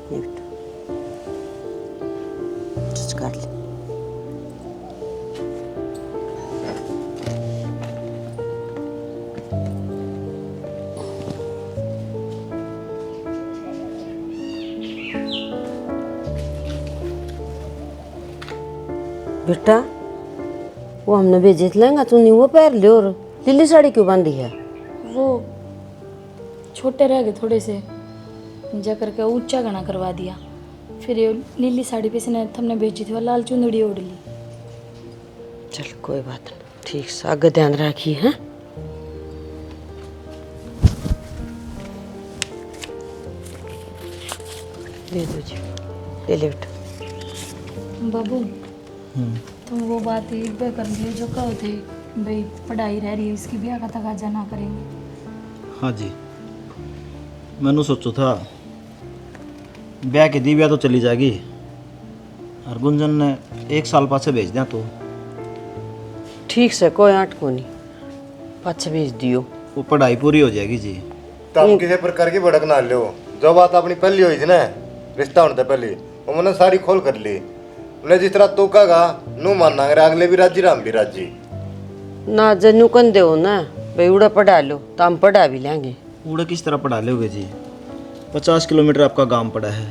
ये बेटा कर ले। बेटा वो हमने भेजे थे लहंगा तूने वो पहन लियो और लीली साड़ी क्यों बांधी है? वो छोटे रह गए थोड़े से, जा करके ऊंचा घना करवा दिया। फिर ये नीली साड़ी पे से हमने भेजी थी, वो लाल चुंदड़ी ओढ़ ली। चल कोई बात नहीं, ठीक से आगे ध्यान रखिए। हैं दे दो जी, ले ले बेटा। बाबू तुम वो बात एक बार कर लिए जो कहो थे भाई पढ़ाई रह रही है, इसकी ब्याह का तकाजा ना करेंगे। हाँ जी, मैंने सोचो था ब्याह की दी ब्याह तो चली जाएगी और गुंजन ने 1 साल पाछे भेज दिया तो ठीक से कोई आट को नहीं, पाछे भेज दियो। वो पढ़ाई पूरी हो जाएगी जी। तब किसी प्रकार की भड़क ना लो। जो बात अपनी पहली हुई थी ना रिश्ता होने से पहले, वो मैंने सारी खोल कर ली। उन्हें जिस तरह तो कहा नू मानना, अगर अगले भी राजी राम भी राजी ना जन्नू कन दे ना भाई उड़ा पढ़ा लो तो हम पढ़ा भी लेंगे। उड़े किस तरह पढ़ा लोगे जी? 50 किलोमीटर आपका गांव पड़ा है,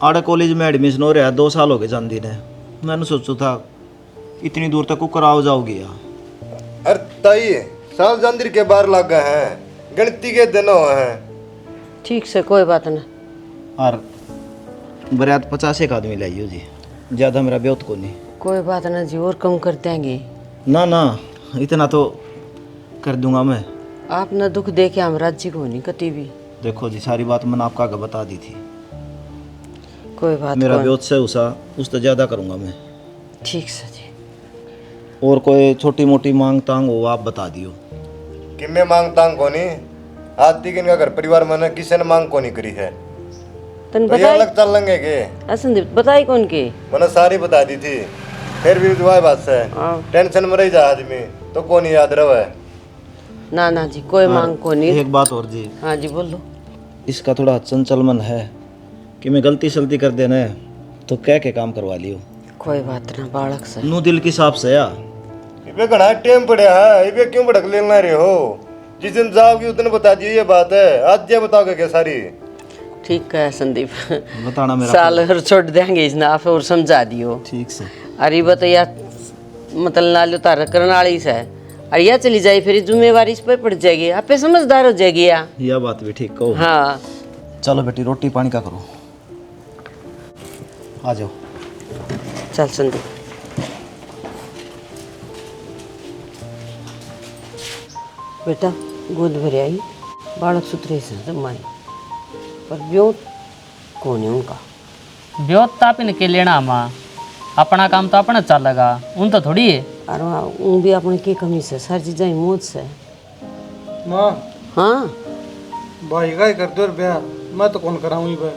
आड़े कॉलेज में एडमिशन हो रहा है, 2 साल हो गए जानदी ने। मैंने सोचो था इतनी दूर तक कुकर आओ जाओगी यार। अरे ताई साल जंदीर के बाहर लग गए हैं, गणती के दिन हुए हैं। ठीक से कोई बात ना। और बरात 50 एक आदमी लाइयो जी, ज़्यादा मेरा ब्योत को नहीं। कोई बात ना जी, और कम कर देंगे। ना ना इतना तो कर दूंगा मैं। आप ना दुख दे के हम राज्य को नहीं कती भी। देखो जी सारी बात मैंने आपका आगे बता दी थी। कोई बात मेरा कोई। ब्योत से उस तो ज़्यादा करूंगा मैं। ठीक से जी। और कोई छोटी मोटी मांग तांग हो आप बता दियो। कि मैं मांग तांग को नहीं, आज तक इनका घर परिवार मैंने किसी ने मांग को नहीं करी है। तन तो ये बताई अलग चल लेंगे के असंदीप बताई कौन के? मैंने सारी बता दी थी, फिर भी दुआ बात से हाँ। टेंशन में रह जा आदमी तो कौन याद रहे। ना ना जी कोई मांग को नहीं। एक बात और जी, हाँ जी बोलो। इसका थोड़ा चंचल मन है कि मैं गलती सलती कर देना है तो कह के काम करवा लियो। कोई बात ना बालक से। नू दिल की साफ से या इबे घना टाइम पड़े है, इबे क्यों भड़क लेना रहे हो? जिस दिन जाओगी उस दिन बता दियो ये बात है, आज ये बताओगे क्या सारी? ठीक है संदीप, बताना मेरा साल और छोड़ देंगे इस नाफ और समझा दियो। ठीक से। अरे बताइए मतलब नालो तार करने वाली से अरे या चली जाए फिर जिम्मेवारी इस पर पड़ जाएगी, आप पे समझदार हो जाएगी या। यह बात भी ठीक कहो। हाँ चलो बेटी रोटी पानी का करो, आ जाओ। चल संदीप। बेटा गोद भर आई, बालक सुथरे से जमाई पर ब्योत कौन है उनका? ब्योत ताप इनके लेना माँ, अपना काम तो अपना चलेगा, उन तो थोड़ी है। अरे वो भी अपने की कमी से सारी चीज़ें मौज से। माँ हाँ भाई का ही कर दो ब्याह, मैं तो कौन कराऊंगी भाई।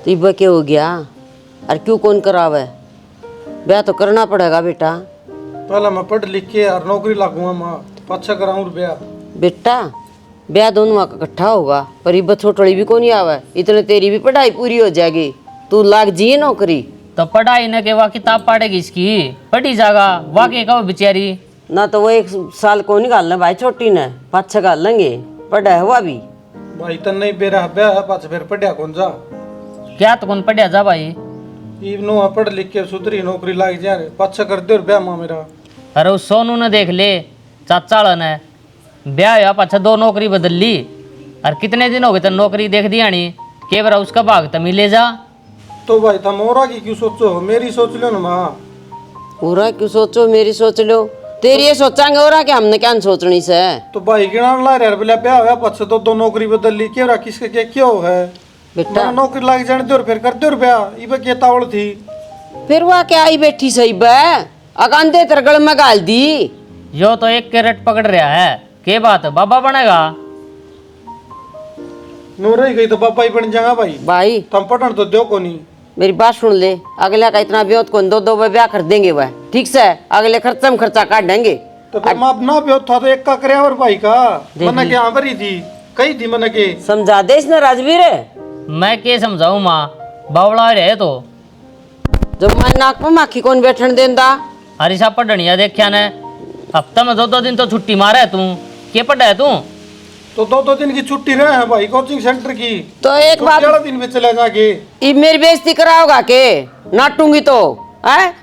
तो ये क्या हो गया? अरे क्यों कौन करावे? ब्याह तो करना पड़ेगा बेटा। पहले मैं पढ़ लिख के और नौकरी लगूंगा माँ, पाछा कराऊं ब्याह। बेटा ब्याह दोनों का इकट्ठा होगा पर ये छोटड़ी भी कौन आवे, इतने तेरी भी पढ़ाई पूरी हो जाएगी, तू लाग जी नौकरी। तो पढ़ाई न के वह किताब पढ़ेगी इसकी, पढ़ी जागा वाके कहो बेचारी। ना तो वो 1 साल को निकालना भाई छोटी ने, 5-6 गाल लेंगे पढ़ा हुआ भी। भाई तन नहीं बेरा ब्याह पाछ फिर पढ़िया कौन जा। क्या तो कौन पढ़िया जा भाई? नो पढ़ लिख के सुधरी नौकरी लाग जा, पाछा कर दो ब्याह माँ मेरा। अरे उस सोनू ने देख ले, चाचा ने ब्याह या पाछा 2 नौकरी बदल ली, और कितने दिन हो गए तो नौकरी देख दिया नी के बार उसका भाग तो मिले जा। तो भाई तुम और की क्यों सोचो, मेरी सोच लो ना माँ। पूरा क्यों सोचो, मेरी सोच लो, तेरी ये सोचांगे और क्या हमने क्या सोचनी से। तो भाई गिना ला रहे बोले ब्याह हुआ पाछा तो 2 नौकरी बदल ली, के किसके क्या क्यों है? बेटा नौकरी लाग जाने दो फिर कर दो ब्याह, ये क्या तावड़ थी? फिर वह क्या आई बैठी सही बे अकांते तरगड़ में गाल दी। यो तो एक कैरेट पकड़ रहा है, के बात बाबा बनेगा? नो रही गई तो पापा ही बन जाएगा भाई। भाई तुम पढ़न तो दो को नहीं। मेरी बात सुन ले, अगला का इतना ब्योत को 2-2 ब्याह कर देंगे वह, ठीक से अगले खर्चा में खर्चा काट देंगे। तो फिर माँ ना भी था तो एक का करे और भाई का मन के यहाँ भरी थी कही थी मन के। समझा दे इसने राजवीर, मैं के समझाऊं माँ, बावड़ा रहे तो। जब मैं नाक में माखी कौन बैठन देंदा। हरीसा पढ़निया देखा ने, हफ्ता में 2-2 दिन तो छुट्टी मारा है तू, के पढ़ा है तू? तो 2-2 दिन की छुट्टी रहे हैं भाई कोचिंग सेंटर की। तो एक बात, 11 दिन में चले जाके ये मेरी बेइज्जती कराओगा के? नाटूंगी तो है।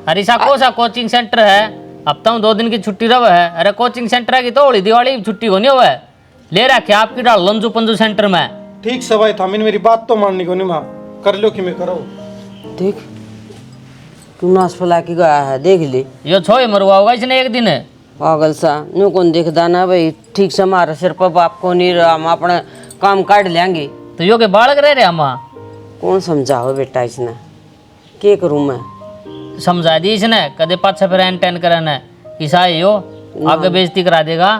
हरीसा को सा कोचिंग सेंटर है, हफ्ता में 2 दिन की छुट्टी रहा है। अरे कोचिंग सेंटर की तो होली दिवाली छुट्टी होनी हुआ है, ले रखे आपकी डाल लंजू पंजू सेंटर में। ठीक से भाई था, मेरी बात तो माननी को नहीं माँ, कर लो कि मैं करो। देख तू नाश फैला के गया है, देख ले। यो छोए मरवा होगा इसने एक दिन। पागल सा नु कौन देखदा ना भाई, ठीक से हमारे सिर पर बाप को नहीं रहा, हम अपने काम काट लेंगे। तो यो के बालक रह रहे माँ, कौन समझाओ बेटा इसने, के करूँ मैं? समझा दी इसने, कदे पाछा फिर एन टेन करन है ईसा यो आगे बेइज्जती करा देगा।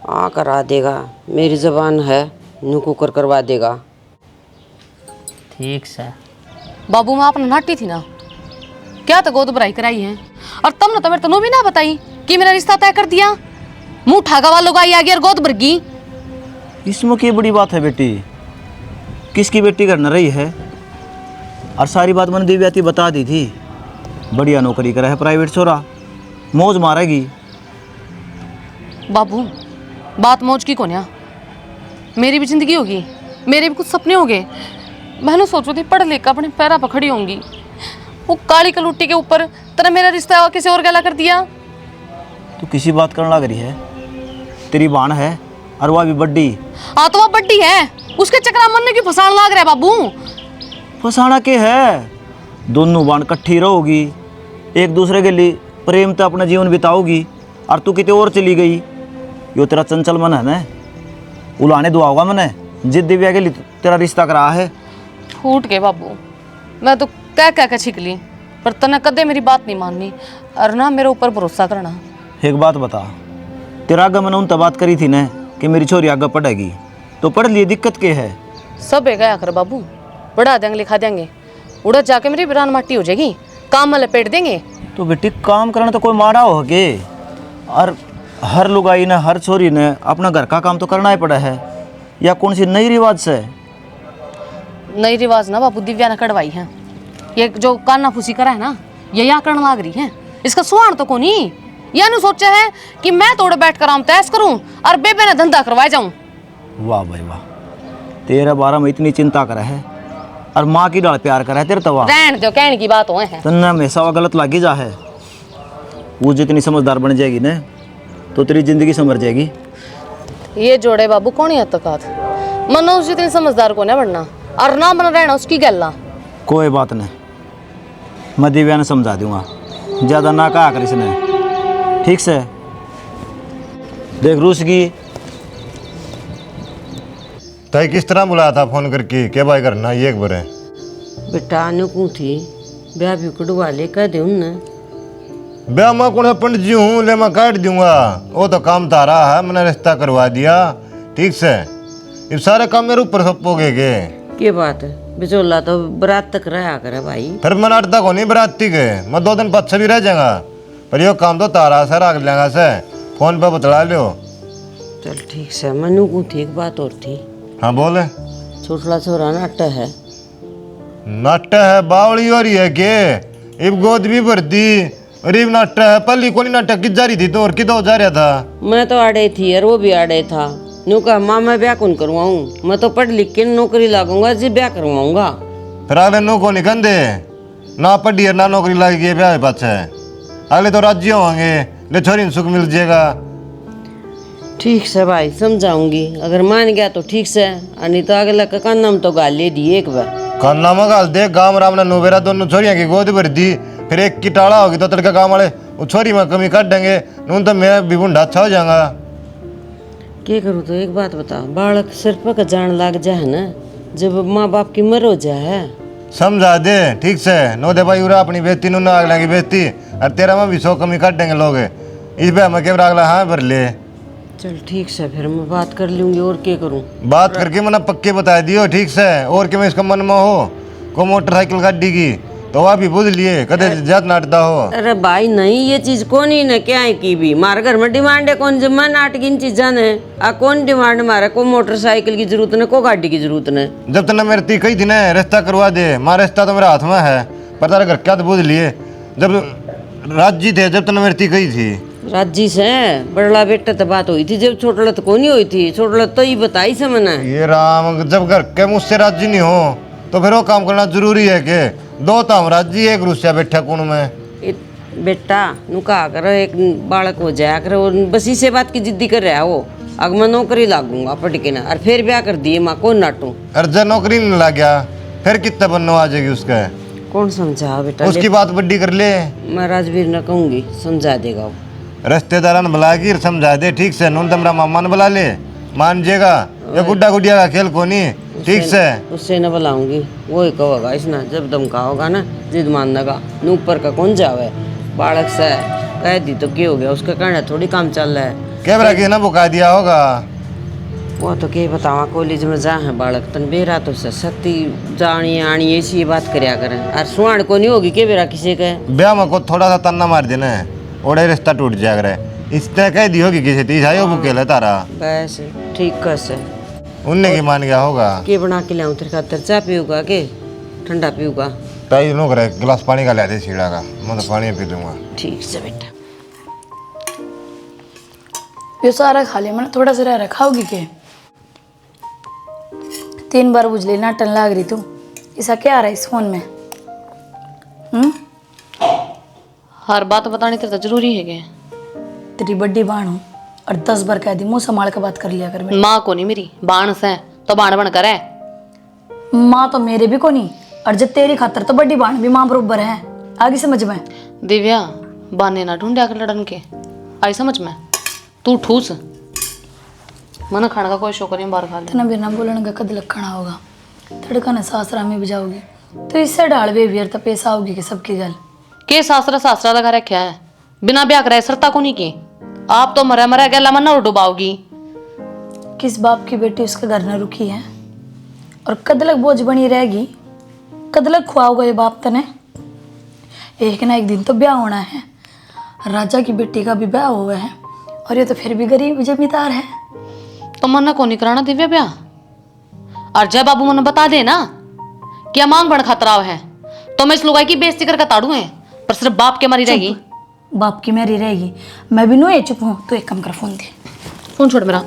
हाँ करा देगा, मेरी जबान है, नुकू कर करवा देगा। ठीक से बाबू माँ अपना नाटी थी ना, क्या तो गोद भराई कराई है, और तब ना तो मेरे तनो भी ना बताई कि मेरा रिश्ता तय कर दिया। मुंह ठागा वालों का आ गया और गोद भर गई। इसमें क्या बड़ी बात है बेटी, किसकी बेटी कर न रही है? और सारी बात मैंने दिव्याती बता दी थी, बढ़िया नौकरी करा है प्राइवेट छोरा, मौज मारेगी। बाबू बात मौज की कोन्या, मेरी भी जिंदगी होगी, मेरे भी कुछ सपने होंगे। मैंने सोचो थी पढ़ लिख अपने पैरा पर खड़ी होंगी, वो काली कलूटी के ऊपर तेरा मेरा रिश्ता किसी और गला कर दिया। तू किसी बात करने लग रही है? तेरी बाण है और वह भी बड्डी। हाँ तो वह बड्डी है, उसके चक्कर मरने की फसाण लाग रहा है बाबू। फसाना के है, दोनों बाण इकट्ठी रहोगी, एक दूसरे के लिए प्रेम तो अपना जीवन बिताओगी, और तू कितने और चली गई। यो तेरा चंचल मन है ना, उलाने दुआ होगा मैंने, जिद दिव्या के लिए तेरा रिश्ता करा है। फूट के बाबू, मैं तो कह कह के छिक ली, पर तने कदे मेरी बात नहीं माननी, और ना मेरे ऊपर भरोसा करना। एक बात बता, तेरा आगे मैंने उन तब बात करी थी ना कि मेरी छोरी आगे पढ़ेगी, तो पढ़ लिए दिक्कत के है? सब है गया कर बाबू, पढ़ा देंगे लिखा देंगे, उड़द जाके मेरी बिरान माटी हो जाएगी, काम में लपेट देंगे। तो बेटी काम करना तो कोई मारा हो के, और हर लुगाई ने हर छोरी ने अपना घर का काम तो करना ही पड़ा है, या कौन सी नई रिवाज से? नई रिवाज ना बाबू दिव्या ने कड़वाई है, ये जो काना फूसी करा है ना, ये यहाँ करने लाग रही है, इसका सुहान तो कोनी। यह नहीं सोचा है कि मैं तोड़े बैठ कर आम तैस करूं और बेबे ने धंधा करवाए जाऊं। वाह भाई वाह, तेरे बारे में इतनी चिंता करा है, और माँ की डाल प्यार करा है तेरे तवा। रहन दो, कहने की बात हो है। तन्ने हमेशा वो गलत लागी जा है, वो जितनी समझदार बन जाएगी ना, तो तेरी जिंदगी संवर जाएगी। ये जोड़े बाबू कौन है तक मनो उस जितनी समझदार को ना बनना, और ना बन रहना उसकी गल्ला। कोई बात नहीं, मैं दिव्या ने समझा दूंगा, ज़्यादा ना कहा कर इसने, ठीक से? देख रूस की तय किस तरह बुलाया था फोन करके, क्या भाई करना ये एक बार है? बेटा अनुकू थी, ब्याह भी कड़वा ले कह दे उन्ने। ब्याह मैं कौन पंडित जी हूँ, ले मैं काट दूंगा, वो तो काम तारा है, मैंने रिश्ता करवा दिया, ठीक से? ये सारे काम मेरे ऊपर सपोगे के बात है, बिचौला तो बरात तक रहा करे भाई। फिर मैं अड्डा को नहीं बराती के, मैं 2 दिन पीछे भी रह जाऊंगा, पर यो काम तो तारा सर आग लेंगा से, फोन पे बतला लियो। चल ठीक से, मनु को थी एक बात और थी। हाँ बोले। छोटला छोरा नाटा है, नाटा है, बावड़ी हो रही है के, इब गोद भी भरती, और इब नाटा है, पहली कोनी नाटक की जा रही थी तो और किधर जा रहा था? मैं तो आड़े थी और वो भी आड़े था। नु कहा माँ मैं ब्याह कौन करवाऊँ, मैं तो पढ़ लिख के नौकरी लागूंगा जी ब्याह करवाऊंगा। फिर अगले नो को निकल दे, ना पढ़ी है ना नौकरी लगी है, ब्याह पाछे अगले तो राज्य होंगे, ले छोरी सुख मिल जाएगा। ठीक से भाई समझाऊंगी, अगर मान गया तो ठीक से, नहीं तो अगला का कान तो गाल ले दिए एक बार। कान्ना में गाल दे, गाँव राम ने नोबेरा दोनों छोरियाँ की गोद भर दी, फिर एक की टाड़ा होगी तो तड़का गाँव वाले वो छोरी में कमी काट देंगे, नून तो मैं भी बुढ़ा अच्छा हो जाऊंगा। क्या करूँ तो एक बात बता, बालक सिर पर का जान लाग जाए ना, जब माँ बाप की मर हो जाए। समझा दे ठीक से, नो दे भाई उरा अपनी बेटी नून आग लगी बेटी, और तेरा में भी 100 कमी काट देंगे लोग, इस पे मैं केवल अगला हाँ भर ले। चल ठीक से, फिर मैं बात कर लूंगी, और क्या करूँ? बात करके मैंने पक्के बता दियो, ठीक से? और क्या मैं इसका मन में हो को मोटरसाइकिल गाड़ी की तो आप ही बुझ लिए कदे जात नाटता हो। अरे भाई नहीं, ये चीज कौन ही न क्या है की भी मारे घर में डिमांड है कौन जमा नाटक इन चीजा ने आ कौन डिमांड मारे को मोटरसाइकिल की जरूरत ने को गाड़ी की जरूरत ने। जब तक मेरे ती कही थी ना रिश्ता करवा दे, मारा रिश्ता तो मेरे हाथ में है, पर तारा घर क्या तो बुझ लिए। जब राजी थे जब तक मेरी ती कही थी। राजी से बड़ला बेटा तो बात हुई थी, जब छोटला तो कौन ही हुई थी, छोटला तो ही बताई से मैंने। ये राम, जब घर के मुझसे राजी नहीं हो तो फिर वो काम करना जरूरी है के? दो तो हम राजी, एक रुस्या बैठा कौन में। बेटा नु कहा कर एक बालक हो जाया कर, बस इसे बात की जिद्दी कर रहा है वो। अग मैं नौकरी लागूंगा पटके ना, और फिर ब्याह कर दिए माँ कौन नाटू। अरे जब नौकरी नहीं लग गया फिर कितना बनना आ जाएगी उसका? कौन समझा बेटा, उसकी बात बड्डी कर ले। मैं राजवीर न कहूंगी, समझा देगा वो। रिश्तेदार ने बुला के समझा दे ठीक से। नून तमरा मामा ने बुला ले, मान जाएगा। ये गुड्डा गुडिया का खेल को नहीं, ठीक से। उससे न बुलाऊंगी, वो ही कहोगा इसना, जब दम कहोगा ना जिद मान लगा नू ऊपर का कौन जावे। बालक से कह दी तो क्या हो गया, उसका कहना थोड़ी काम चल रहा है। कैमरा के ना बुका दिया होगा। वो तो क्या बतावा, कॉलेज में जा है बालक तन बेरा तो से सती जानी आनी ऐसी बात करया करें। और सुहान को नहीं होगी के बेरा किसी के ब्याह में को थोड़ा सा तन्ना मार देना है, ओड़े रिश्ता टूट जाएगा। इसने कह दी होगी किसी तीस आयो बुके ले तारा बस ठीक कैसे उनने की मान गया होगा। के बना के लाऊं तेरे खातर, चाय पीऊगा के ठंडा पीऊगा? टाइम नो करे, गिलास पानी का ले दे सीढ़ा का, मैं तो पानी पी लूंगा। ठीक से बेटा। यो सारा खा ले, मैंने थोड़ा सा रह रखा होगी के 3 बार बुझ ली नाटन लाग रही तू। ऐसा क्या आ रहा है इस फोन में? हर बात बतानी तेरे तो जरूरी है के? तेरी बड्डी बाण हूँ और 10 बार कह दी, मुंह संभाल के बात कर लिया कर। माँ को नहीं मेरी बाण से तो बाण बन कर है। माँ तो मेरे भी को नहीं, और जब तेरी खातर तो बड्डी बाण भी माँ बरोबर है। आगे समझ में? दिव्या बाने ना ढूंढा कर लड़न के, आई समझ में? तू ठूस मन खाने का कोई शौक नहीं, बाहर खा ले। इतना बिना बोलने का कद लखना होगा, तड़का ने सासरा में बजाओगी तो इससे डाल बेवियर तो पैसा होगी कि सबकी गल के सासरा सासरा लगा रखा है, बिना ब्याह कराए सरता को नहीं की। आप तो मरा मरा गया मन डुबाओगी। किस बाप की बेटी उसके घर न रुकी है और कदलक बोझ बनी रहेगी? कदलक खुआओगे ये बाप तने? एक ना एक दिन तो ब्याह होना है, राजा की बेटी का भी ब्याह हुआ है और ये तो फिर भी गरीब जमींदार है। तो मन को नहीं कराना दिव्या ब्याह? और जब बाबू मन बता दे ना क्या मांग बन खतराव है तो मैं इस लुगाई की बेइज्जती करके ताड़ू है, पर सिर्फ बाप के मारी रहेगी। बाप की मेरी रहेगी, मैं भी नो चुप हूँ। तो एक कम कर, फोन दे। फोन छोड़ मेरा।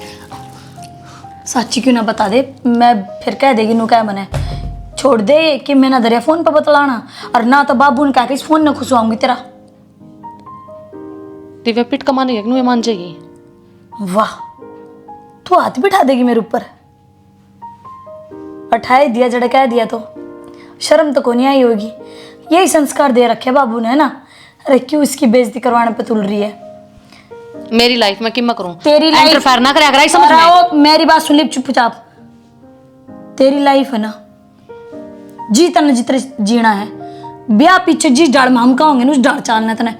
साची क्यों ना बता दे, मैं फिर कह देगी नु क्या बने। छोड़ दे कि मैं ना दरिया फोन पर बतलाना, और ना तो बाबू ने कहा कि इस फोन न खुशवाऊंगी तेरा। दिव्या पिट कमाने के मान जाएगी। वाह, तू हाथ बिठा देगी मेरे ऊपर? अठाए दिया जड़ कह दिया तो शर्म तो को नहीं आई होगी। यही संस्कार दे रखे बाबू ने, है ना? अरे क्यों इसकी बेइज्जती करवाने पे तुल रही है? मेरी लाइफ में किम करूं? तेरी लाइफ इंटरफेयर ना करे अगर समझ में। मेरी बात सुन ले चुपचाप। तेरी लाइफ है ना, जीता न जितने जीना है। ब्याह पीछे जिस डाल में हम कहोगे ना उस डाल चालना तने।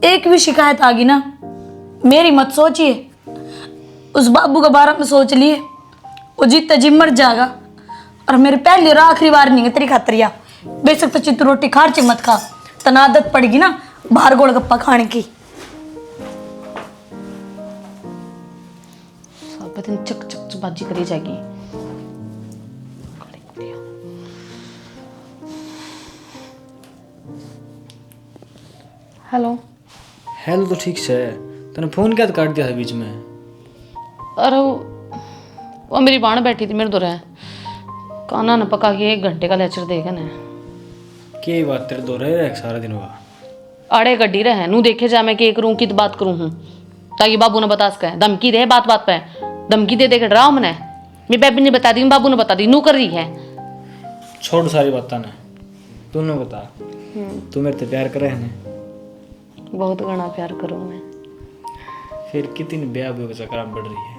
एक भी शिकायत आ गई ना, मेरी मत सोचिए, उस बाबू के बारे में सोच लिए, वो जीता जी मर जाएगा। और मेरी पहली और आखिरी बार नहीं है तेरी खातरिया। बेशक तो चित्त रोटी खार मत खा, तना आदत पड़ेगी ना बाहर गोलगप्पा खाने की। सब दिन चक चक बाजी करी जाएगी। हेलो हेलो तो ठीक से तने फोन क्या काट दिया था बीच में? अरे वो मेरी बाण बैठी थी मेरे दो रहे काना न पका के 1 घंटे का लेक्चर देखे न। के बात तेरे दो रहे सारा दिन हुआ? अड़े गड्डी रहे नू देखे जा मैं के करूँ की बात करूँ हूँ, ताकि बाबू ने बता सके। धमकी दे बात बात पे, धमकी दे के डराओ मैंने। मेरी बेबी ने बता दी, बाबू ने बता दी, नू कर रही है। छोड़ सारी बातें ने, तू न बता। तू मेरे से प्यार करे है? बहुत घना प्यार करूँ मैं। फिर कितनी ब्याह के चक्कर बढ़ रही है।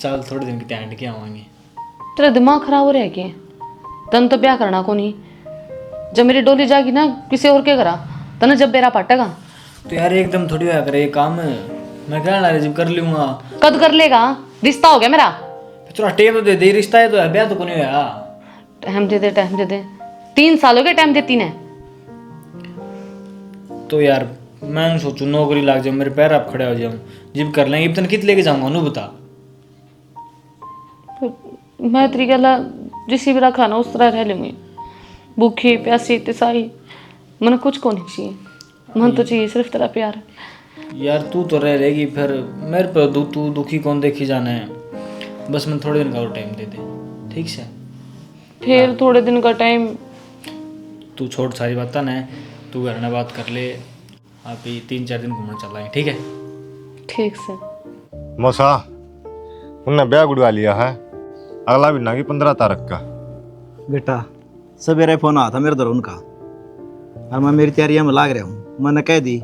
चल थोड़े दिन की ध्यान के आवाएंगे। तेरा दिमाग खराब हो रहा है क्या? तन तो ब्याह करना को नहीं, जब मेरी डोली जाएगी ना किसी और के करा तने जब बेरा पाटेगा। तो यार एकदम थोड़ी होया करे ये काम, मैं कहना रहा जब कर लूंगा। कद कर लेगा? रिश्ता हो गया मेरा। थोड़ा टाइम तो दे दे, रिश्ता है तो ब्याह तो को नहीं होया। टाइम दे दे, टाइम दे दे। 3 साल हो गए टाइम देती ने। तो यार मैं सोचूं नौकरी लग जाए, मेरे पैर आप खड़े हो जाऊं, जिब कर लेंगे इतने कित लेके जाऊंगा नू बता। मैं तेरी गला जिसी भी रखा ना उस तरह रह लूंगी, भूखी प्यासी तिसाई, मन कुछ को नहीं चाहिए, मन तो चाहिए सिर्फ तेरा प्यार। यार तू तो रह रहेगी, फिर मेरे पे तू दुखी कौन देखी जाना है। बस मैं थोड़े दिन का और टाइम दे दे, ठीक से। फिर थोड़े दिन का टाइम। तू छोड़ सारी बात ना, तू घर में बात कर ले, आप ही 3-4 दिन घूमने चल आए, ठीक है। ठीक से। मौसा उनने ब्याह गुड़वा लिया है, अगला महीना की 15 तारीख का। बेटा सवेरे फोन आया था मेरे दर उनका, और मैं मेरी तैयारियां में लाग रहा हूँ। मैंने कह दी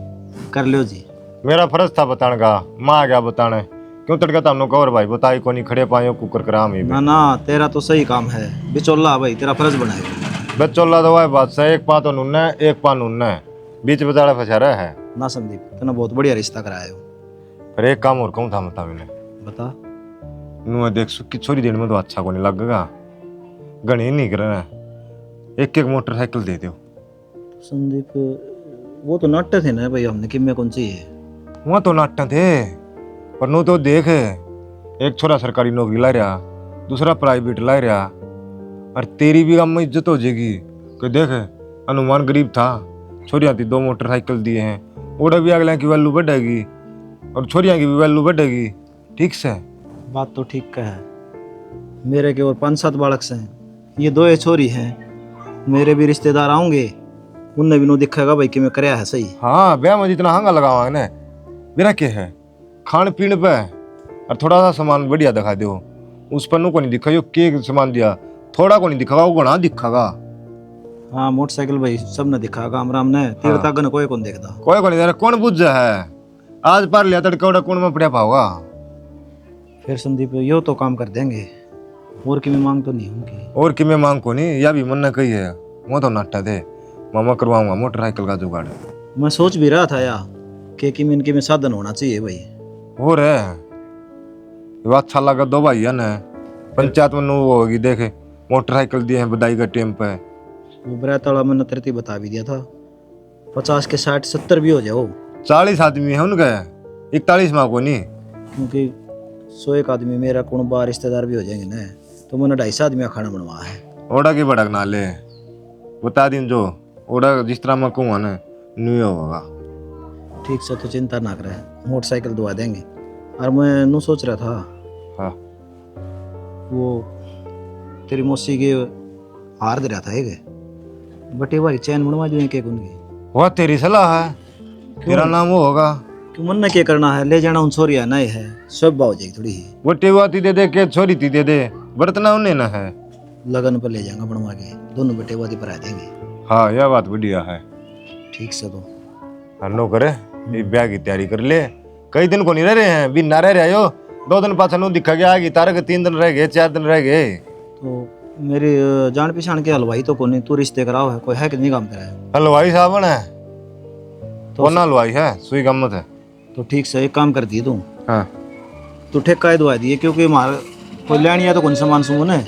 कर लो जी। मेरा फर्ज था बताने का, माँ आ गया बताने, क्यों तड़का तुमने कवर भाई बताई को नहीं खड़े पाए कुकर कराम ही ना ना तेरा तो सही काम है, बिचौला भाई तेरा फर्ज बनाएगा। बच्चोल्ला तो वह बात से एक पा तो नुन्ना है, एक पा नुन्ना है, बीच बचाड़ा फंसा रहा है ना संदीप तूने बहुत बढ़िया रिश्ता कराया हो। पर एक काम और कहूँ था मता मैंने बता। नु देख सुखी छोरी देने में तो अच्छा को नहीं लगेगा, गणी नहीं करना, एक मोटरसाइकिल दे दो। संदीप वो तो नाट्य थे ना भाई, हमने किम्मे कौन सी है। वहाँ तो नाट्य थे, पर नु तो देख एक छोरा सरकारी नौकरी ला रहा, दूसरा प्राइवेट ला रहा, और तेरी भी गाँव में इज्जत हो जाएगी कि देख अनुमान गरीब था, छोरियाँ थी 2 मोटरसाइकिल दिए हैं, ओड़ा भी अगले की वैल्यू बढ़ेगी और छोरियाँ की भी वैल्यू बढ़ेगी, ठीक से। बात तो ठीक का है, मेरे के और 5-7 बालक हैं, ये 2 छोरी हैं, मेरे भी रिश्तेदार आऊंगे, उनने भी नो दिखेगा भाई कि मैं करया है सही। हाँ ब्याह में जितना हंगा लगावा है ना, मेरा क्या है खान पीने पे, और थोड़ा सा सामान बढ़िया दिखा दो, उस पर नु को नहीं दिखा, यो के सामान दिया थोड़ा को नहीं दिखागा, वो गुणा दिखागा। हाँ मोटरसाइकिल भाई सब ने दिखागा, राम ने तेरे तक न कोई कौन देखता। कोई को नहीं दे रहा, कौन बुझ है, आज पार लिया तड़का उड़ा कौन में पड़ा पाओगा। फिर संदीप यो तो काम कर देंगे, और की मैं मांग तो नहीं उनकी। और कि मैं मांग को नहीं, या भी मन ने कही है, वो तो नाटा दे, मामा करवाऊंगा मोटरसाइकिल का जुगाड़। मैं सोच भी रहा था यार कि में इनके में साधन होना चाहिए भाई। और है ये अच्छा लगा, 2 भाई है ना, पंचायत में नु होगी, देखे मोटरसाइकिल दिए हैं बधाई का टाइम पे। वो बरात वाला मैंने तरती बता भी दिया था, 50 के 60-70 भी हो जाओ। 40 आदमी है उनके, 41 माँ को नहीं, क्योंकि 101 आदमी मेरा कौन बार रिश्तेदार भी हो जाएंगे ना, तो मैंने 250 आदमी का खाना बनवा है। ओड़ा की भड़क ना ले, बता दिन जो ओड़ा जिस तरह मैं कहूँगा ना न्यू होगा। ठीक से तो चिंता ना करे, मोटरसाइकिल दुआ देंगे। और मैं नू सोच रहा था, हाँ वो तेरी मौसी के हार दे रहा था एक बटे भाई चैन बनवा दूँ एक उनकी। वह तेरी सलाह है, तेरा नाम वो होगा। क्यों मन ने क्या करना है, ले जाना उन छोरिया नहीं है, सब हो जाएगी थोड़ी ही। वो टेवाती दे दे के छोरी ती दे दे, बरतना उन्हें ना है। लगन पर ले जाएंगे बनवा के, दोनों बेटे वादी पर आ देंगे। हाँ यह बात बढ़िया है। ठीक से तो नो करे ये ब्याह की तैयारी कर ले, कई दिन को नहीं रह रहे हैं, बिना रह रहे हो, 2 दिन पाछा नु दिखा गया आगे तारे के 3 दिन रह गए, 4 दिन रह गए। तो मेरी जान पहचान के हलवाई तो कोई नहीं, तू रिश्ते कराओ है कोई है कि नहीं काम तेरा है? हलवाई साहब है तो ना हलवाई है, सुई गम्मत है। तो ठीक से एक काम कर दी तू, हाँ तू ठेका दुआ दिए, क्योंकि हमारा कोई लेनिया तो कौन सामान सुमन है।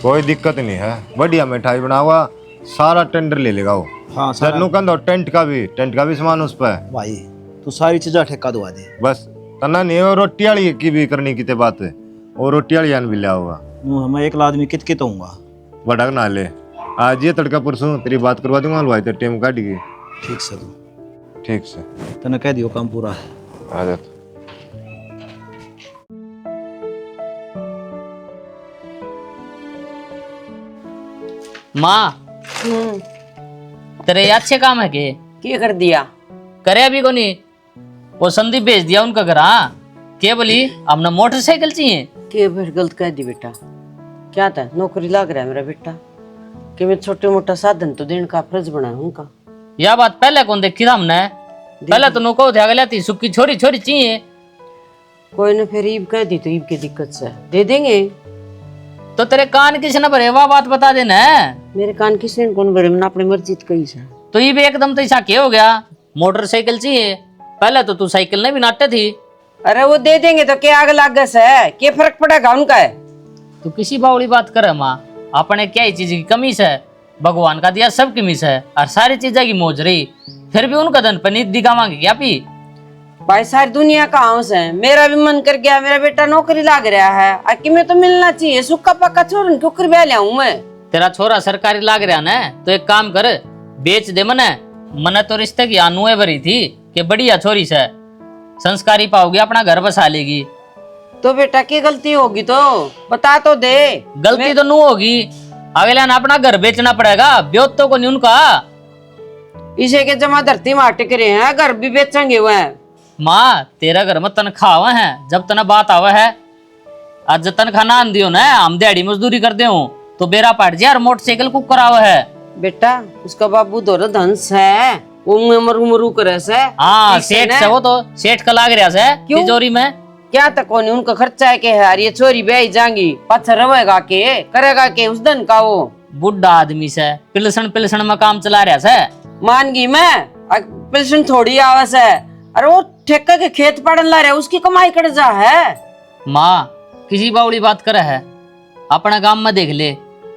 कोई दिक्कत नहीं है, बढ़िया मिठाई बनावा, सारा टेंडर ले लेगा वो। हाँ सर नु कहंदो टेंट का भी सामान उस पर भाई, तू सारी चीज़ा ठेका दुआ दे। बस तना नहीं, और रोटी वाली की भी करनी की बात है, और रोटी वाली भी लिया होगा। मैं एक आदमी कित होऊंगा, भड़क ना ले, आज ये तड़का परसों तेरी बात करवा दूंगा हलवाई तेरे टेम काट गई। ठीक से तू ठीक से तने कह दियो काम पूरा है। आ जा। माँ तेरे अच्छे काम है के कर दिया? करे अभी को नहीं, वो संदीप भेज दिया उनका घर। हाँ के बोली हमने मोटरसाइकिल चाहिए। के फिर गलत कह दी बेटा, क्या था नौकरी लग रहा है मेरा बेटा, कि मैं छोटे मोटा साधन तो देने का फर्ज बना है उनका। यह बात पहले कौन देखी था हमने, पहले तो नको थे अगले थी सुखी छोरी छोरी चाहिए। कोई ने फिर ईब कह दी तो ईब की दिक्कत से दे देंगे। तो तेरे कान किसने भरे वह बात बता देना है। मेरे कान किसने कौन भरे, मैंने अपनी मर्जी कही से। तो ये भी एकदम तो ऐसा क्या हो गया, मोटरसाइकिल चाहिए, पहले तो तू साइकिल ने भी नाटे थी। अरे वो दे देंगे तो क्या आग लागस है, क्या फर्क पड़ेगा उनका है। तू किसी बावड़ी बात करे माँ, अपने क्या ही चीज की कमी से भगवान का दिया सबकी मिस है और सारी चीजें की मौज रही, फिर भी उनका धन पनीत दिखावांगे क्या पी? भाई सारी दुनिया का हौस है, मेरा भी मन कर गया, मेरा बेटा नौकरी लाग रहा है, आखिर में तो मिलना चाहिए, सुक्का पक्का छोड़ क्यों ब्याह लियाऊं मैं। तेरा छोरा सरकारी लाग रहा ना, तो एक काम कर, बेच दे मने तो रिश्ते की आनुए भरी थी कि बढ़िया छोरी से संस्कारी पाओगी, अपना घर बसा लेगी। तो बेटा की गलती होगी तो बता तो दे। गलती तो नू होगी, अगले ना अपना घर बेचना पड़ेगा, ब्योत तो को नहीं उनका। इसे के जमा धरती में टिक रहे हैं, घर भी बेचेंगे वह। माँ तेरा घर में तनख्वाह आवा है, जब तना बात आवा है, आज तनख्वाह ना दियो ना, हम दिहाड़ी मजदूरी कर दे तो बेरा पाट जा, मोटरसाइकिल कुक करावा है। बेटा उसका बाबू दोनों धंस है, वो मरू करे से। हाँ सेठ से, वो तो सेठ का लाग रहा से तिजोरी में। क्या तक नहीं उनका खर्चा है के यार, ये छोरी ब्याही जाएंगी, पत्थर रवेगा के करेगा के उस दिन का वो बुढ़ा आदमी से पिलसन में काम चला रहा से। मान गई मैं, पिलसन थोड़ी आवस है, अरे वो ठेका के खेत पड़न ला रहा है, उसकी कमाई कर जा है। माँ किसी बावड़ी बात करे है, अपना गांव में देख ले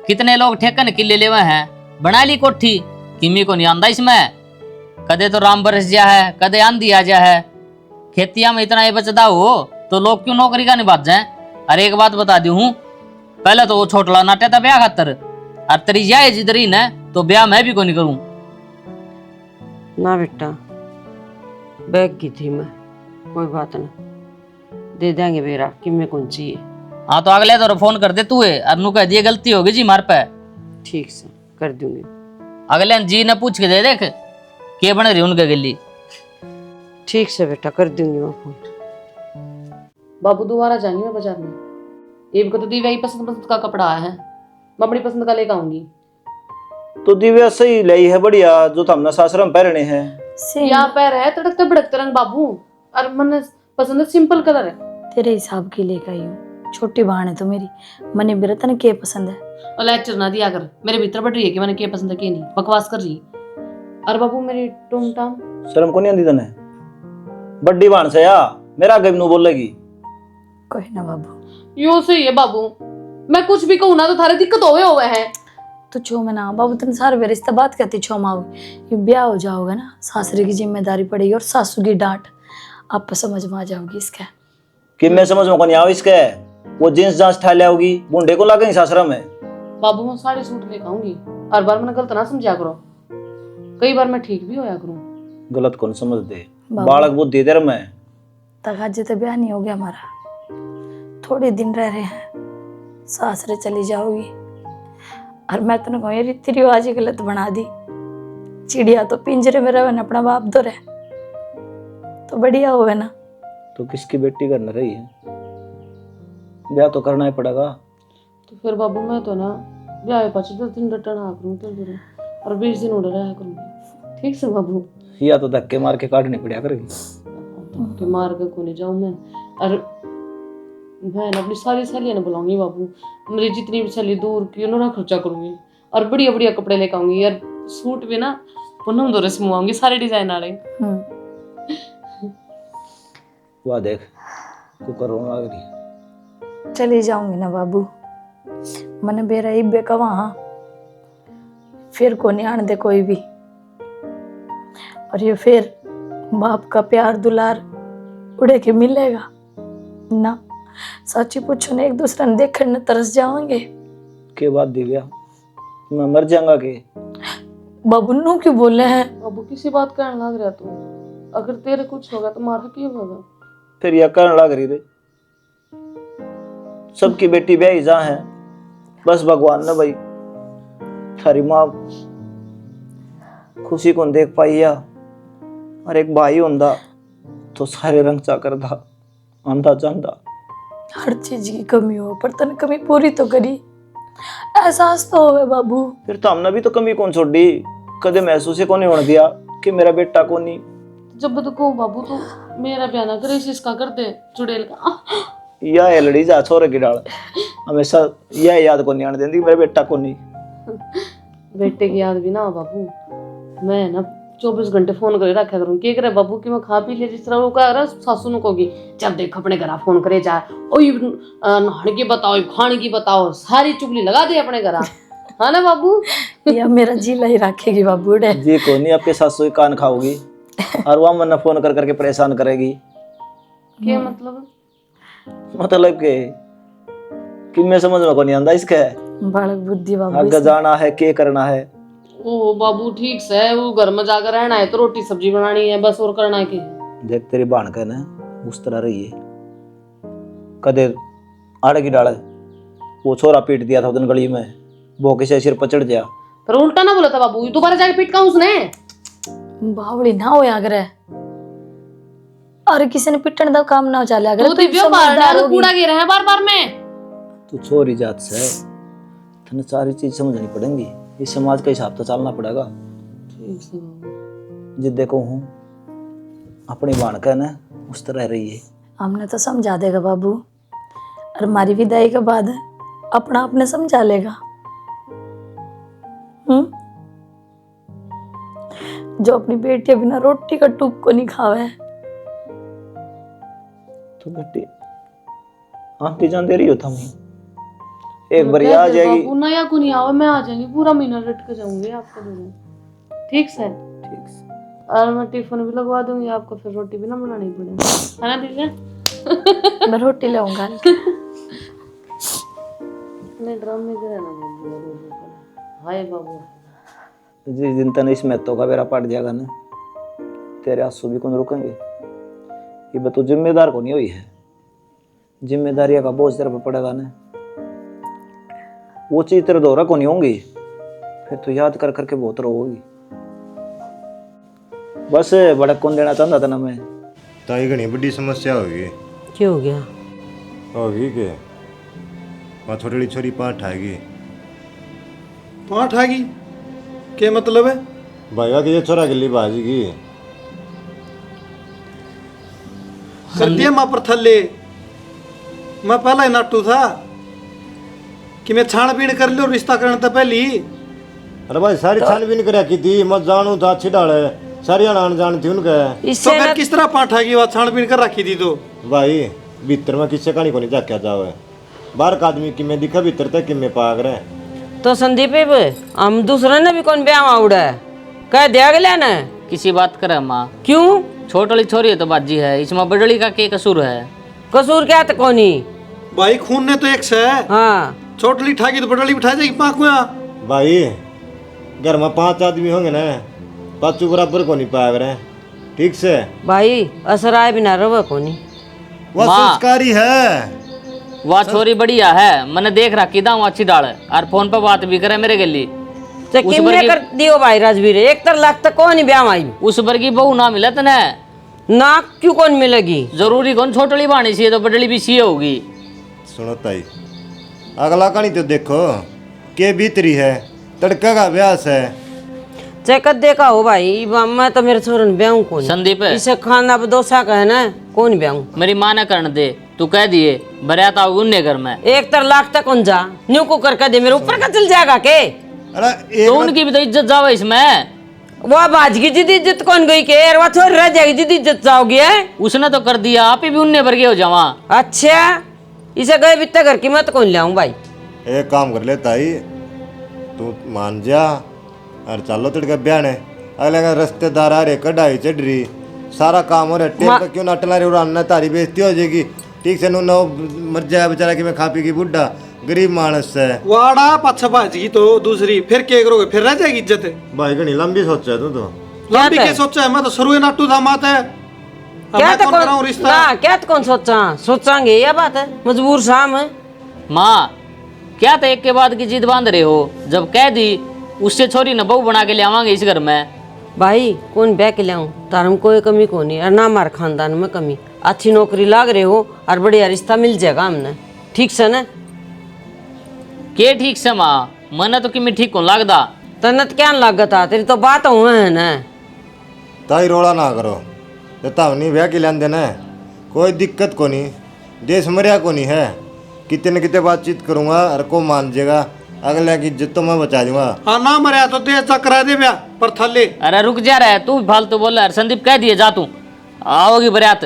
कितने लोग ठेकन किले लेवे हैं, बना ली कोठी, किमी को नहीं आंदा इसमें, कदे तो राम बरस जा है, कदे आंधी आ जा है, खेतिया में इतना ये बचदा हो तो लोग क्यों नौकरी का निभात जाए। अरे एक बात बता दी हूँ, पहले तो वो छोटला नाटे था ब्याह खातर, और तेरी जाए जिधर ही न तो ब्याह मैं भी को नहीं करूँ ना। बेटा बैग की थी मैं, कोई बात ना, दे देंगे बेरा कि मैं कौन चाहिए। हाँ तो अगले तो फोन कर दे तू है, और नु कह दिए गलती होगी जी मार पे। ठीक से कर दूंगी। अगले जी ने पूछ के दे देख के बन रही उनके गली। ठीक से बेटा कर दूंगी मैं फोन। बाबू दोबारा जाएंगे मैं बाजार में, एब को तो दिव्या ही पसंद पसंद का कपड़ा आया है, मैं अपनी पसंद का लेकर आऊंगी। तो दिव्या सही लाई है बढ़िया, जो तो हमने सासरम पहनने हैं। यहाँ पैर है तड़कते भड़कते रंग बाबू, और मन पसंद है सिंपल कलर है। तेरे हिसाब की लेकर आई हूँ, छोटी बहन है तो मेरी, मने मेरा तने के पसंद है। और लेक्चर ना दिया कर, मेरे भीतर बढ़ रही है कि मैंने क्या पसंद है क्या नहीं, बकवास कर रही। और बाबू मेरी टूम टाम शर्म को नहीं आती तने, बड्डी बाण से या मेरा आगे भी नु बोलेगी। कोई ना बाबू, यो सही है बाबू, मैं कुछ भी कहूँ ना तो थारे दिक्कत होवे है। तो छो में ना बाबू, तुम सारे बेर रिश्ता बात करती छो माओ, ये ब्याह हो जाओगे ना, सासरे की जिम्मेदारी पड़ेगी और सासू की डांट, आप समझ में आ जाओगी इसका। कि मैं समझ में नहीं आओ इसके, वो जींस जांच ठा लियाओगी, बुंडे को लागेंगे सासरम में। बाबू मैं साड़ी सूट लेकर आऊंगी, हर बार मैंने गलत ना समझा करो, कई बार मैं ठीक भी होया करूँ। गलत कौन समझ दे, बालक बुद्धि देर में तक आज तो ब्याह नहीं हो गया हमारा, थोड़े दिन रह रहे हैं, सासरे चली जाओगी। और मैं तो कहूँ ये रीति रिवाज ही गलत बना दी, चिड़िया तो पिंजरे में रहे, अपना बाप दो रहे तो बढ़िया हो ना। तो किसकी बेटी करना रही है, ब्याह तो करना ही पड़ेगा। तो फिर बाबू मैं तो ना ब्याह पाछे 10 दिन रिटर्न आ करूँ तो और 20 दिन उड़ रहा करूँगी। ठीक से बाबू, या तो धक्के मार के काटनी पड़ा करेगी। धक्के मार के को नहीं जाऊँ मैं, और मैं अपनी सारी सहेलियां ने बुलाऊंगी बाबू, मेरी जितनी भी सहेली दूर की उन्होंने खर्चा करूंगी, और बढ़िया बढ़िया कपड़े लेकर आऊंगी यार, सूट भी ना पूनम दो से मुआऊंगी, सारे डिजाइन आ रहे। वाह देख कुकर रोने लग रही। चली जाऊंगी ना बाबू, मैंने बेरा इब्बे का वहां फिर को नहीं आने दे कोई भी, और ये फिर बाप का प्यार दुलार उड़े के मिलेगा ना। सच्ची पूछो ना, एक दूसरे ने देखने न तरस जाओगे के बाद दिव्या मैं मर जाऊंगा के। बाबू नू क्यों बोले हैं? बाबू किसी बात कहने लग रहा तू, अगर तेरे कुछ होगा तो मारा क्यों होगा? फिर यह करने लग रही रे, सबकी बेटी ब्याही जा है, बस भगवान ने भाई थारी माँ खुशी को देख पाई या, और एक भाई होंदा तो सारे रंग चाकर था आंधा चांदा। हर चीज की कमी हो पर तन कमी पूरी तो करी, एहसास तो होवे बाबू। फिर तो हमने भी तो कमी कौन छोड़ी, कदे महसूस ही कौन नहीं होने दिया कि मेरा बेटा को नहीं। जब तो कहूँ बाबू तो मेरा ब्याह ना करे, इसका कर दे चुड़ैल का। या ये लड़ी जा छोरे की डाल, हमेशा यह याद को नहीं आने देती मेरे बेटा को नहीं। बेटे की याद भी ना हो बाबू, मैं ना 24 घंटे फोन करे रखा करूँ। क्या करे बाबू कि मैं खा पी ले, जिस तरह वो कह रहा सासू ने कहोगी जब देख अपने घर फोन करे जा, ओ नहाने की बताओ, खाने की बताओ, सारी चुगली लगा दे अपने घर। हाँ ना बाबू। या मेरा जी लाई रखेगी बाबू डे। जी को नहीं, आपके सासू ही कान खाओगी और वह मन फोन कर करके परेशान करेगी। क्या मतलब? मतलब कि मैं समझ में को नहीं आंदा इसके। बालक बुद्धि बाबू आगे जाना है, के करना है। ओ बाबू ठीक से, वो घर में जाकर रहना है तो रोटी सब्जी बनानी है बस, और करना है कि। देख तेरी बाण का ना उस तरह रही है, कदे आड़े की डाले वो छोरा पीट दिया था उधर गली में, वो किसी सिर पर चढ़ गया। पर उल्टा ना बोला था बाबू, ये दोबारा जाके पीट का उसने। बावली ना हो अगर अरे किसी ने पिटने का काम ना हो चले अगर तो दिव्यो बाहर कूड़ा गिरा है बार बार में। तू छोरी जात से तने सारी चीज समझनी पड़ेंगी, इस समाज का हिसाब तो चलना पड़ेगा। ठीक से बाबू। जिस देखो हूँ अपनी बाण का ना उस तरह रही है। हमने तो समझा देगा बाबू, और हमारी विदाई के बाद अपना आपने समझा लेगा। जो अपनी बेटी बिना रोटी का टुक को नहीं खावे। तो बेटी आंटी जान दे रही हो तुम, एक बार आ जाएगी। बाबू नया को नहीं आवा, मैं आ जाएंगी, पूरा महीना रट के जाऊंगी आपका दूंगा। ठीक से? ठीक से। और मैं टिफिन भी लगवा दूंगी आपको, फिर रोटी भी ना बनानी पड़ेगी, है ना दिव्या? मैं रोटी लाऊंगा। नहीं ड्रम में गिरा ना बाबू। हाय बाबू। जिस दिन तने इस मैथों का बेरा पड़ जाएगा ना, तेरे आंसू भी कौन रुकेंगे। ये बतो जिम्मेदार को नहीं हुई है, जिम्मेदारियां का बोझ तेरे पर पड़ेगा ना, वो चीज तेरे दोहरा को नहीं होंगी, फिर तू याद कर करके बहुत रोगी। बस भड़क कौन देना चाहता था ना मैं। ताई घनी बड़ी समस्या होगी। क्या हो गया? होगी के वहाँ छोटी छोरी पाँच आएगी। पाँच आएगी क्या मतलब है? भाईवा की ये छोरा गिल्ली बाजीगी। कर दिया माँ पर थल्ले। मैं पहला ही नाटू था कि मैं छानबीन कर लियो रिश्ता करने तो पहली। अरे भाई सारी छानबीन कर रखी थी, मत जानू था अच्छी डाले सारी अनान जान थी उनके। तो इससे फिर ना- किस तरह पाँच आएगी बात छानबीन कर रखी थी तो? भाई भीतर में किससे कहानी को नहीं जाके जाओ, बाहर का आदमी कि मैं दिखा भीतर तक कि मैं पाग रहे। तो संदीप हम दूसरे ने भी कौन ब्याह उड़ा है, कह दिया गया ना। किसी बात करे माँ, क्यों? छोट वाली छोरी है तो बाजी है, इसमें बड़ली का के कसूर है? कसूर क्या तो कोनी। भाई खून ने तो एक से है, हाँ छोटली ठाकी तो बड़ली बिठा जाएगी पाँख में। भाई घर में पांच आदमी होंगे ना, पाँचों बराबर को नहीं पाग रहे। ठीक से भाई असर आए बिना रवा कोनी। वह माँ। संस्कारी है। वह छोरी बढ़िया है, मैंने देख रखी था अच्छी डाल और फोन पर बात भी करे मेरे गली। तो उस किमने वर्गी- कर दियो भाई राजवीर, एक तर लाख तक कौन ब्याह आई उस बर की बहू ना मिलत न, ना क्यों कौन मिलेगी। जरूरी कौन छोटली बाणी सी तो बड़ली भी सी होगी। सुनो ताई, अगला कहानी तो देखो के भीतरी है, तड़का का अभ्यास है। चेकत देखा हो भाई, मैं तो मेरे छोरन ब्याह कौन संदीप इसे खाना बदोसा का है ना, कौन ब्याह। मेरी माँ ने करने दे, तू कह दिए बरियात आओगे उन्ने घर में। एक तर लाख तक कौन जा, न्यू को करके दे, मेरे ऊपर का चल जाएगा के। अरे एक तो उनकी भी तो इज्जत जाओ इसमें। वह बाज की जिद इज्जत कौन गई के, और वह छोड़ रह जाएगी जिद इज्जत जाओगी है। उसने तो कर दिया, आप ही भी उन्ने भर के हो जावा। अच्छा इसे गए बित्ता घर की मत कौन लाऊं भाई। एक काम कर ले ताई, तू मान जा और चलो तड़का ब्याने। अगले का रिश्तेदार आ रहे, कढ़ाई चढ़ रही, सारा काम हो रहा, टेम पे क्यों नाटला रे उड़ाना, तारी बेइज्जती हो जाएगी। ठीक से नो मर जाए बेचारा कि मैं खा पी की बुढ़ा गरीब मानस है। वाड़ा पाछा भाजगी तो दूसरी फिर क्या करोगे, फिर रह जाएगी इज्जत। भाई घनी लंबी सोचा है तू तो। लंबी क्या के सोचा है, मैं तो शुरू नाटू था मात है। अब क्या मैं तो कौन कराऊं रिश्ता? ना क्या तो कौन सोचांगे, यह बात है मजबूर शाम है। माँ क्या तो एक के बाद की जिद बांध रहे हो, जब कह दी उससे छोरी न बहू बना के ले आवांगे इस घर में। भाई कौन ब्याह के लाऊं, तारम कोई कमी को नहीं, और ना हमारे खानदान में कमी। अच्छी नौकरी लाग रहे हो और बढ़िया रिश्ता मिल जाएगा हमने, ठीक से ना। के ठीक से माँ, मन तो कि मैं ठीक कौन लागदा। तनत क्या लागता, तेरी तो बात हुआ है ना। ताई रोड़ा ना करो, तो तावनी ब्याह के लान देना है, कोई दिक्कत को नहीं, देश मरिया को नहीं है। कितने न कितने बातचीत करूंगा और को मान जाएगा, अगले की इज्जत तो मैं बचा दूंगा। हाँ ना मरिया तो दे चकरा दे ब्याह पर थल्ले। अरे रुक जा रहा है तू, भी फालतू बोल रहा है। संदीप कह दिए जा तू, आओगी बरियात।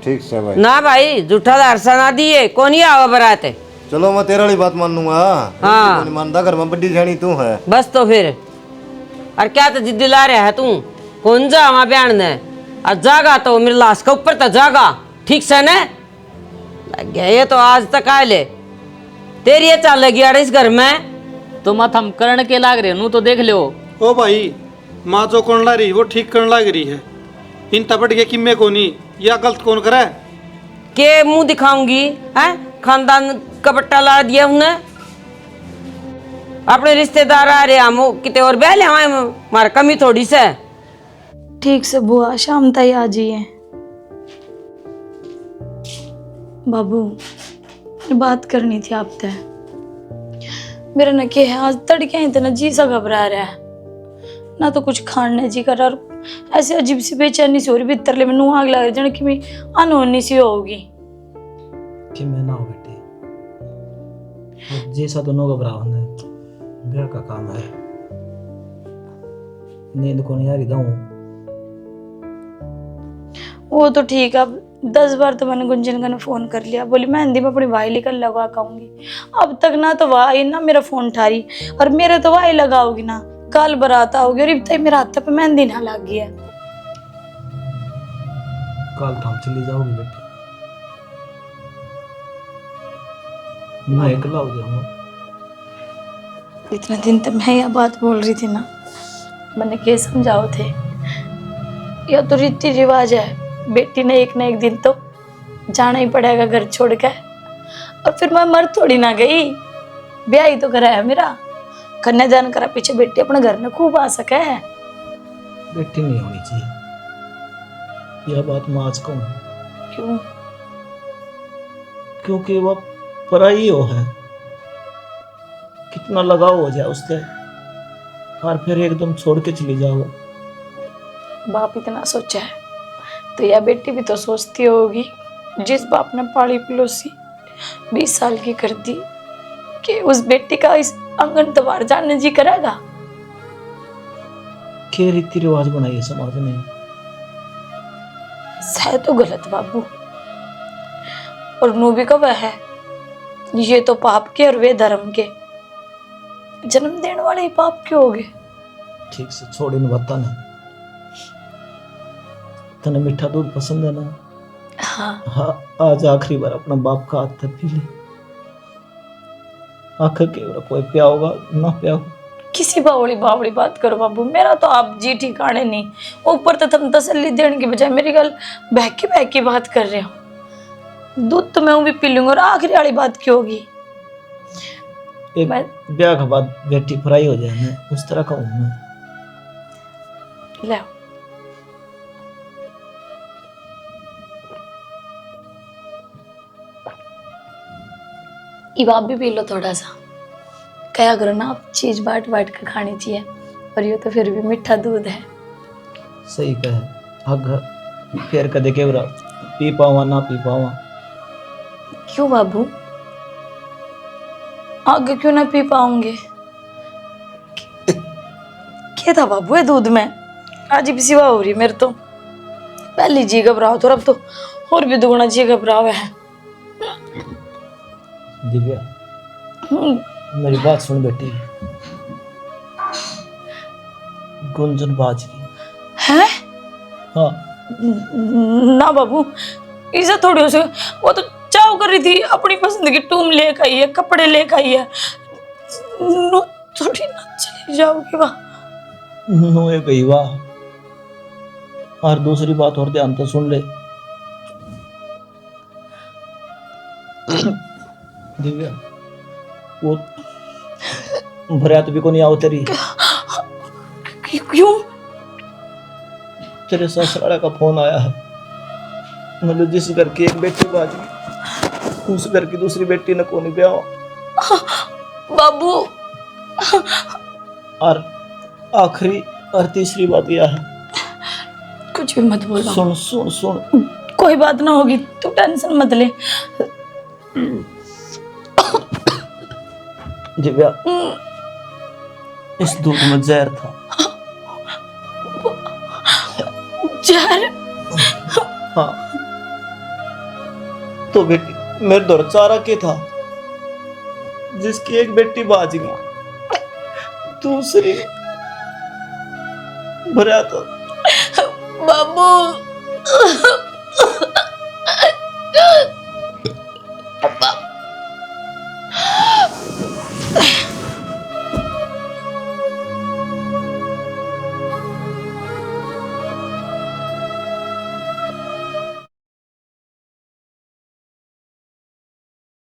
ठीक से भाई। ना भाई झूठा दारसा ना दिए, कौन ही आवा बरात है। चलो मैं तेरा वाली बात मान लूंगा। हाँ। नहीं मानता, घर में बड्डी जानी तू है। बस तो फिर और क्या तो जिद्दी ला रहा है तू? कौन जा वहां बयान ने और जागा तो मेरे लाश के ऊपर तो जागा ठीक से ने लग गया। ये तो आज तक आए ले तेरी ये चाल लगी यार इस घर में। तो मत हम करण के लाग रहे नू तो देख लो। ओ भाई माँ जो कौन ला रही वो ठीक करने लग रही है। इन तपट के किम्मे को नहीं या गलत कौन करे के मुंह दिखाऊंगी हैं? खानदान का पट्टा ला दिया उन्हें। अपने रिश्तेदार आ रहे हम कितने और बहले हमारे कमी थोड़ी से। ठीक से बुआ शाम तक आ जाइए। बाबू बात करनी थी आपसे। मेरा न क्या है आज तड़के इतना जी सा घबरा रहा है ना तो कुछ खाने जी कर और ऐसे अजीब सी बेचैनी सी हो रही भीतर ले मैनू आग लग रही जाने कि मैं अनहोनी सी होगी। कि मैं ना हो बेटी जैसा तो नो घबराओ ने ब्याह का काम है। नींद को नहीं आ रही दाऊं। वो तो ठीक है। अब 10 बार तो मैंने गुंजन का फोन कर लिया। बोली मेहंदी में अपनी भाई लेकर लगा आऊंगी। अब तक ना तो वाई ना मेरा फोन ठारी और मेरे तो वाई लगाओगी ना कल बारात आओगी और अब तक मेरा हाथ पे मेहंदी ना लग गई है। कल तो हम चली जाओगी बेटी। मैं अकेला हो जाऊंगा। इतने दिन तक मैं यह बात बोल रही थी ना मैंने क्या समझाओ थे। यह तो रीति रिवाज है। बेटी ने एक ना एक दिन तो जाना ही पड़ेगा घर छोड़कर। और फिर मैं मर थोड़ी ना गई। ब्याह ही तो करा है मेरा। कन्यादान करा पीछे बेटी अपने घर में खूब आ सके है। बेटी नहीं होनी चाहिए यह बात मैं आज कहूँ। क्यों? क्योंकि वह पराई हो है। कितना लगाव हो जाए उससे और फिर एकदम छोड़ के चली जाओ। बाप इतना सोचा है तो यह बेटी भी तो सोचती होगी। जिस बाप ने पाली पलोसी 20 साल की कर दी कि उस बेटी का इस आंगन द्वार जाने जी करेगा। क्या रीति रिवाज बनाइए समाज ने। सह तो गलत बाबू। और नू भी कब है ये तो पाप के और वे धर्म के। जन्म देने वाले ही पाप के हो गए। ठीक से छोड़ इन बता ना। तने मीठा दूध पसंद है ना? हाँ आज आखिरी बार अपना बाप का हाथ पी ले। आखिर के कोई प्या होगा ना प्या हो। किसी बावड़ी बावड़ी बात करो बाबू। मेरा तो आप जी ठिकाने नहीं। ऊपर तो तुम तसल्ली देने के बजाय मेरी गल बहकी बात कर रहे हो। दूध तो मैं भी पी लूंगा और आखिरी वाली बात क्यों होगी? एक ब्याह के बाद बेटी फ्राई हो जाए मैं उस तरह का हूं मैं। ले ये आप भी पी लो थोड़ा सा। क्या करो ना आप चीज बाट के खानी चाहिए। और ये तो फिर भी मीठा दूध है। सही कहे अग फिर कदे के पी पावा ना पी पावा। क्यों बाबू? आगे क्यों ना पी पाऊंगे? क्या था बाबू ये दूध में? आज भी सिवा हो रही मेरे तो। पहली जी घबराओ तो अब तो और भी दुगना जी घबराव है। दिव्या मेरी बात सुन बेटी। गुंजन बाज की है? हाँ ना बाबू इसे थोड़ी हो सके। वो तो चाव कर रही थी अपनी पसंद की टूम लेकर आई है कपड़े लेकर आई है। नो थोड़ी ना चली जाओगी वाह। नोए गई वाह। और दूसरी बात और ध्यान तो सुन ले दिव्या। वो भरियात भी को नहीं आओ तेरी। क्यों? तेरे ससुराल का फोन आया है। मतलब जिस घर की एक बेटी बाजी उस घर की दूसरी बेटी ने को नहीं ब्याह। बाबू और आखिरी और तीसरी बात यह है। कुछ भी मत बोलो। सुन सुन सुन कोई बात ना होगी तू टेंशन मत ले। दिव्या इस दूध में जहर था। जहर? हाँ तो बेटी मेरे दौर चारा के था जिसकी एक बेटी बाज गई, दूसरी भरा तो बाबू